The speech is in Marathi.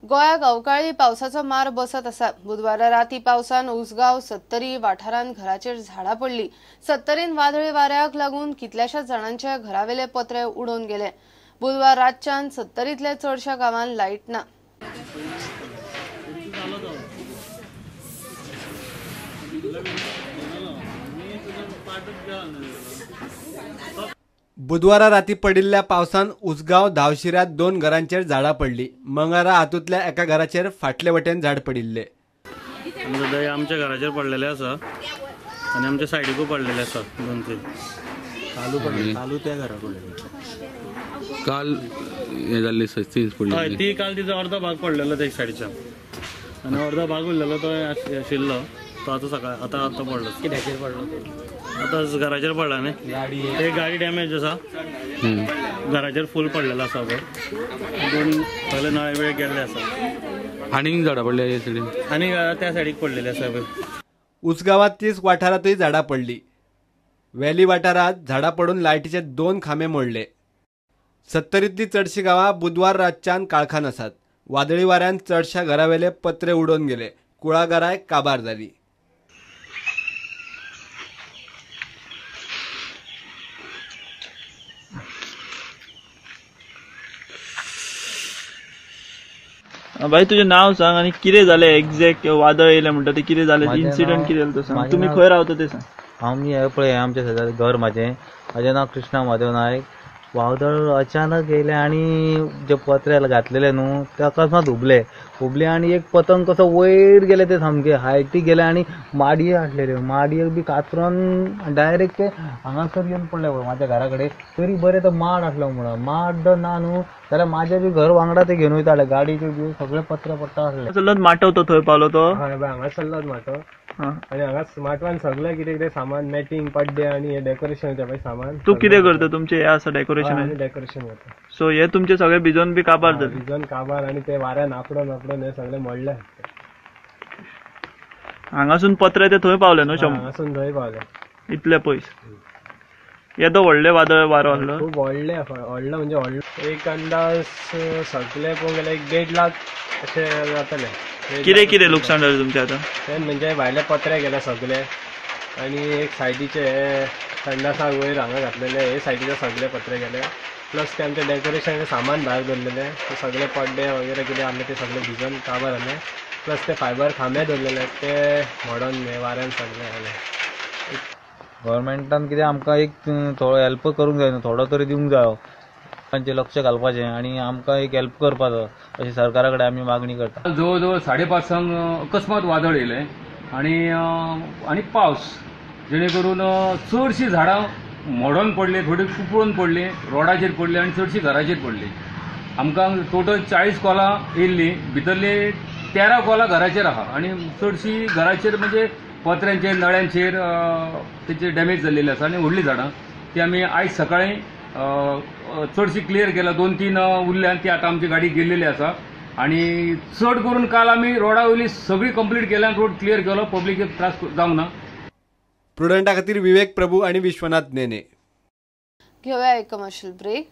गोंयाक अवकाळी पावसाचो मार बसत आसा। बुधवारा राती पावसान उसगांव, सत्तरी वाठारांत घराचेर झाडां पडली। सत्तरीन वादळी वाऱ्याक लागून कितल्याशाच जाणांचे घरावेले पत्रे उडोवन गेले। बुधवार रातच्यान सत्तरींतल्या चडशा गांवांत लायट ना। बुधवारा राती पडिल्ल्या पावसान उसगांव धावशिऱ्यांत 2 घरांचेर झाडां पडली। मंगळारा हातूंतल्या एका घराचेर फाटले वटेन झाड पडिल्ले। आमच्या घराचेर पडलेले आसा आनी आमच्या सायडीकूय पडलेले आसा 2-3 कालू त्या घरा पडलेले। काल हे जाल्ले सस्तीच पडले। हय, ती काल तिचो अर्धो भाग पडलेलो त्या सायडीचा आनी अर्धो भाग उरलेलो तो आशिल्लो तो आतां सकाळ आतां पडलो। कित्याचेर पडलो? आतां घराचेर पडला न्ही। एक गाडी डॅमेज आसा, घराचेर फूल पडलेलो आसा पळय। 2 सगळे नळे वेळ गेल्ले आसा। आनीक झाडां पडल्या हे सायडीन आनी त्या सायडीक पडलेले आसा पळय। उसगांवात 30 वाठारांतूय झाडां पडली। वेली वाठारांत झाडां पडून लायटीचे 2 खांबे मोडले। सत्तरींतली चडशी गांवां बुधवार रातच्यान काळखान आसात। वादळी वाऱ्यान चडशा घरावेले पत्रे उडोवन गेले। कुळागरांय काबार जाली। भाई तुझे नाव सांग आणि कितें जालें एक्झॅक्ट वादळ येयलें म्हणटा ते कितें जालें इन्सिडेंट कितें जालो तो सांग। तुम्ही खंय रावता ते सांग। आम्ही हे पळय आमच्या शेजारी घर माझे नाव कृष्णा महादेव नायक। वादळ अचानक येयले आणि जे पत्रे घातलेले न्हू ते अकस्मात हुबले आणि एक पतंग कसो वयर गेले ते सामके हायटीक गेले आणि माडये हाडलेले माडयेक बी कातरून डायरेक्ट ते हांगासर येवन पडले माझ्या घरा कडेन। तरी बरें तो माड आसलो म्हणून माड ना न्हू जाल्यार माझे बी घर वांगडा ते घेवन वयताले गाडीचे बी सगळे पत्रे पडटा आसले। चलत माटव तो थंय पावलो तो? हय बाय, हांगा चल्लोच माटव आणि हांगा माटवान सगळें कितें सामान मॅटींग पड्डे आणि हे डेकोरेशनचे पळय सामान। तू कितें करता? तुमचे हे आसा डेकोरेशन? डेकोरेशन करता। सो हे तुमचे सगळे भिजोन बी काबार जाले? भिजोन काबार आणि ते वाऱ्यान आकडून हे सगळे मोडले। हांगासून पत्रे ते थंय पावले न्हू? हांगासून थंय पावले इतले पयस येदो व्हडले वादळ वारो आसलो? खूब व्हडले म्हणजे व्हडले। एक अंदाज सगळे पळोवंक गेल्यार 1.5 लाख अशे जातले। कितें लुकसाण जालें तुमचें आतां? तें म्हणजे भायले पत्रे गेले सगळे आणि एक सायडीचे संडासाक वयर हांगा घातलेले हे सायडीचे सगळे पत्रे गेले। प्लस ते आमचे डेकोरेशनचे सामान भायर दवरलेले ते सगळे पड्डे वगैरे कितें आसले ते सगळे भिजून काबार जाले। प्लस ते फायबर खांबे दवरलेले ते मोडोन वाऱ्यान सगळे जाले। गव्हर्मेंटान कितें आमकां एक थोडो हेल्प करूंक जाय न्हू, थोडो तरी दिवंक जायो, तांचे लक्ष घालपाचें आणि आमकां एक हेल्प करपाचो अशी सरकारा कडेन आमी मागणी करता। जवळ 5:30 अकस्मात वादळ येयलें आणि पावस जेणे करून चडशीं झाडां मोडोन पडले, थोडी कुपळून पडली, रोडाचेर पडली आणि चडशीं घराचेर पडली। आमकां टोटल 40 कॉलां येयल्ली, भितरली 13 कॉलां घराचेर आहा आणि चडशीं घराचेर म्हणजे पत्र्यांचेर नळ्यांचेर तेचे डॅमेज जाल्लेले आसा आणि व्हडलीं झाडां ती आमी आयज सकाळीं चडशी क्लियर केला। 2-3 उरल्या ती आतां आमची गाडी गेल्लेली आसा आणि चड करून काल आमी रोडा वयली सगळी कंप्लीट केल्या, रोड क्लियर केलो, पब्लिकेक त्रास जावंक ना। प्रुडंटा खातीर विवेक प्रभू आणि विश्वनाथ नेने। घेऊया एक कमर्शियल ब्रेक।